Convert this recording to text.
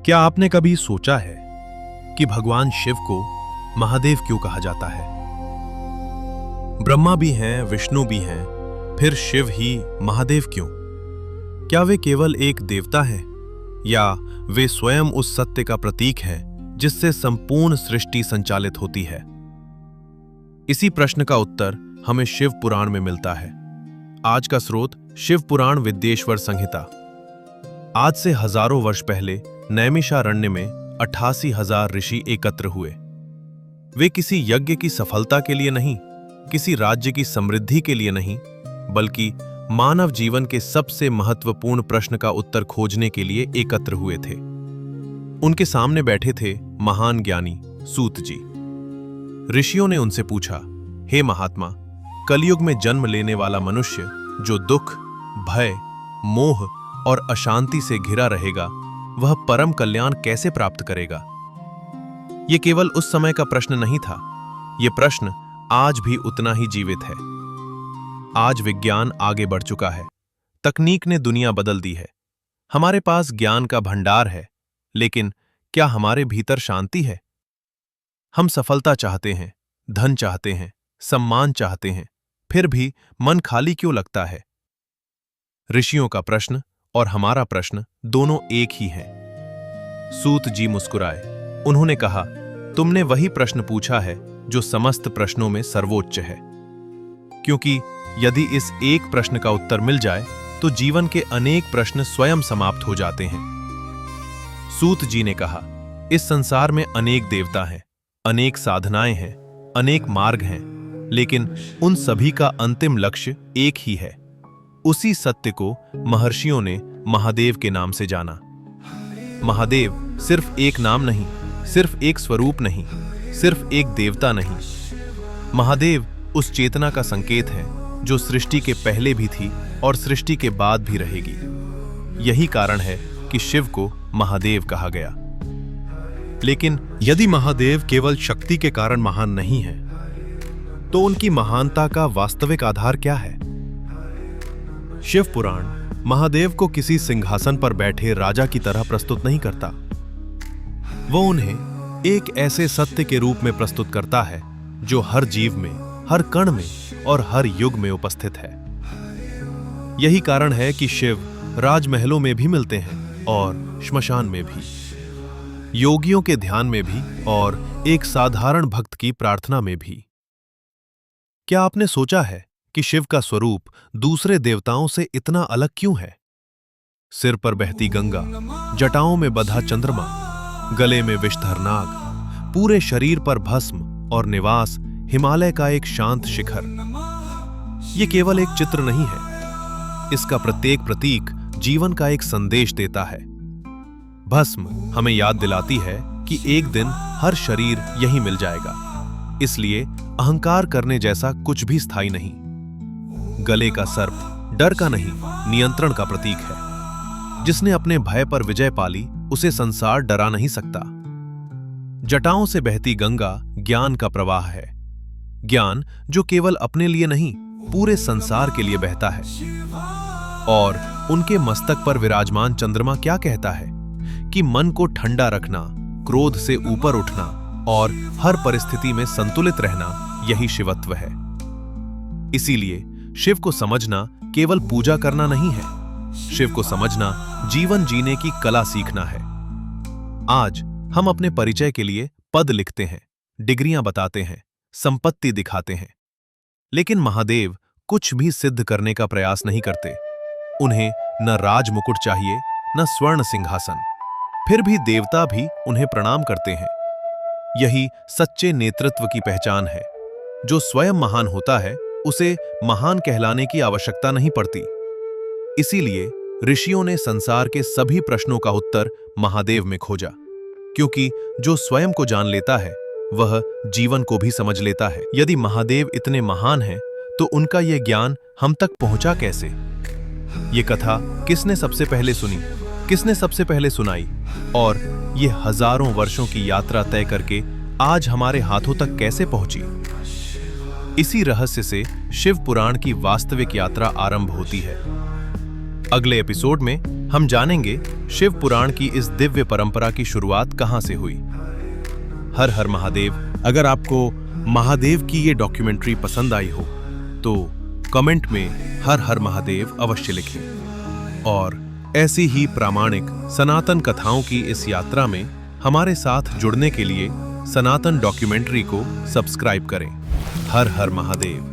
क्या आपने कभी सोचा है कि भगवान शिव को महादेव क्यों कहा जाता है? ब्रह्मा भी हैं, विष्णु भी हैं, फिर शिव ही महादेव क्यों? क्या वे केवल एक देवता हैं या वे स्वयं उस सत्य का प्रतीक हैं जिससे संपूर्ण सृष्टि संचालित होती है? इसी प्रश्न का उत्तर हमें शिव पुराण में मिलता है। आज का स्रोत शिव पुराण विद्येश्वर संहिता। आज से हजारों वर्ष पहले नैमिषारण्य में 88,000 ऋषि एकत्र हुए। वे किसी यज्ञ की सफलता के लिए नहीं, किसी राज्य की समृद्धि के लिए नहीं, बल्कि मानव जीवन के सबसे महत्वपूर्ण प्रश्न का उत्तर खोजने के लिए एकत्र हुए थे। उनके सामने बैठे थे महान ज्ञानी सूत जी। ऋषियों ने उनसे पूछा, हे महात्मा, कलयुग में जन्म लेने वाला मनुष्य जो दुख, भय, मोह और अशांति से घिरा रहेगा, वह परम कल्याण कैसे प्राप्त करेगा? यह केवल उस समय का प्रश्न नहीं था, यह प्रश्न आज भी उतना ही जीवित है। आज विज्ञान आगे बढ़ चुका है, तकनीक ने दुनिया बदल दी है, हमारे पास ज्ञान का भंडार है, लेकिन क्या हमारे भीतर शांति है? हम सफलता चाहते हैं, धन चाहते हैं, सम्मान चाहते हैं, फिर भी मन खाली क्यों लगता है? ऋषियों का प्रश्न और हमारा प्रश्न दोनों एक ही हैं। सूत जी मुस्कुराए। उन्होंने कहा, तुमने वही प्रश्न पूछा है जो समस्त प्रश्नों में सर्वोच्च है, क्योंकि यदि इस एक प्रश्न का उत्तर मिल जाए तो जीवन के अनेक प्रश्न स्वयं समाप्त हो जाते हैं। सूत जी ने कहा, इस संसार में अनेक देवता हैं, अनेक साधनाएं हैं, अनेक मार्ग हैं, लेकिन उन सभी का अंतिम लक्ष्य एक ही है। उसी सत्य को महर्षियों ने महादेव के नाम से जाना। महादेव सिर्फ एक नाम नहीं, सिर्फ एक स्वरूप नहीं, सिर्फ एक देवता नहीं। महादेव उस चेतना का संकेत है जो सृष्टि के पहले भी थी और सृष्टि के बाद भी रहेगी। यही कारण है कि शिव को महादेव कहा गया। लेकिन यदि महादेव केवल शक्ति के कारण महान नहीं है, तो उनकी महानता का वास्तविक आधार क्या है? शिव पुराण महादेव को किसी सिंहासन पर बैठे राजा की तरह प्रस्तुत नहीं करता। वो उन्हें एक ऐसे सत्य के रूप में प्रस्तुत करता है जो हर जीव में, हर कण में और हर युग में उपस्थित है। यही कारण है कि शिव राजमहलों में भी मिलते हैं और श्मशान में भी, योगियों के ध्यान में भी और एक साधारण भक्त की प्रार्थना में भी। क्या आपने सोचा है कि शिव का स्वरूप दूसरे देवताओं से इतना अलग क्यों है? सिर पर बहती गंगा, जटाओं में बंधा चंद्रमा, गले में विषधर नाग, पूरे शरीर पर भस्म और निवास हिमालय का एक शांत शिखर। यह केवल एक चित्र नहीं है, इसका प्रत्येक प्रतीक जीवन का एक संदेश देता है। भस्म हमें याद दिलाती है कि एक दिन हर शरीर यही मिल जाएगा, इसलिए अहंकार करने जैसा कुछ भी स्थायी नहीं। गले का सर्प डर का नहीं, नियंत्रण का प्रतीक है। जिसने अपने भय पर विजय पाली, उसे संसार डरा नहीं सकता। जटाओं से बहती गंगा ज्ञान का प्रवाह है, ज्ञान जो केवल अपने लिए नहीं, पूरे संसार के लिए बहता है। और उनके मस्तक पर विराजमान चंद्रमा क्या कहता है कि मन को ठंडा रखना, क्रोध से ऊपर उठना और हर परिस्थिति में संतुलित रहना, यही शिवत्व है। इसीलिए शिव को समझना केवल पूजा करना नहीं है, शिव को समझना जीवन जीने की कला सीखना है। आज हम अपने परिचय के लिए पद लिखते हैं, डिग्रियां बताते हैं, संपत्ति दिखाते हैं, लेकिन महादेव कुछ भी सिद्ध करने का प्रयास नहीं करते। उन्हें न राज मुकुट चाहिए, न स्वर्ण सिंहासन, फिर भी देवता भी उन्हें प्रणाम करते हैं। यही सच्चे नेतृत्व की पहचान है। जो स्वयं महान होता है, उसे महान कहलाने की आवश्यकता नहीं पड़ती। इसीलिए ऋषियों ने संसार के सभी प्रश्नों का उत्तर महादेव में खोजा, क्योंकि जो स्वयं को जान लेता है, वह जीवन को भी समझ लेता है। यदि महादेव इतने महान हैं, तो उनका यह ज्ञान हम तक पहुंचा कैसे? ये कथा किसने सबसे पहले सुनी, किसने सबसे पहले सुनाई, और ये हजारों वर्षों की यात्रा तय करके आज हमारे हाथों तक कैसे पहुंची? इसी रहस्य से शिव पुराण की वास्तविक यात्रा आरंभ होती है। अगले एपिसोड में हम जानेंगे शिव पुराण की इस दिव्य परंपरा की शुरुआत कहां से हुई। हर हर महादेव। अगर आपको महादेव की ये डॉक्यूमेंट्री पसंद आई हो तो कमेंट में हर हर महादेव अवश्य लिखें और ऐसी ही प्रामाणिक सनातन कथाओं की इस यात्रा में हमारे साथ जुड़ने के लिए सनातन डॉक्यूमेंट्री को सब्सक्राइब करें। हर हर महादेव।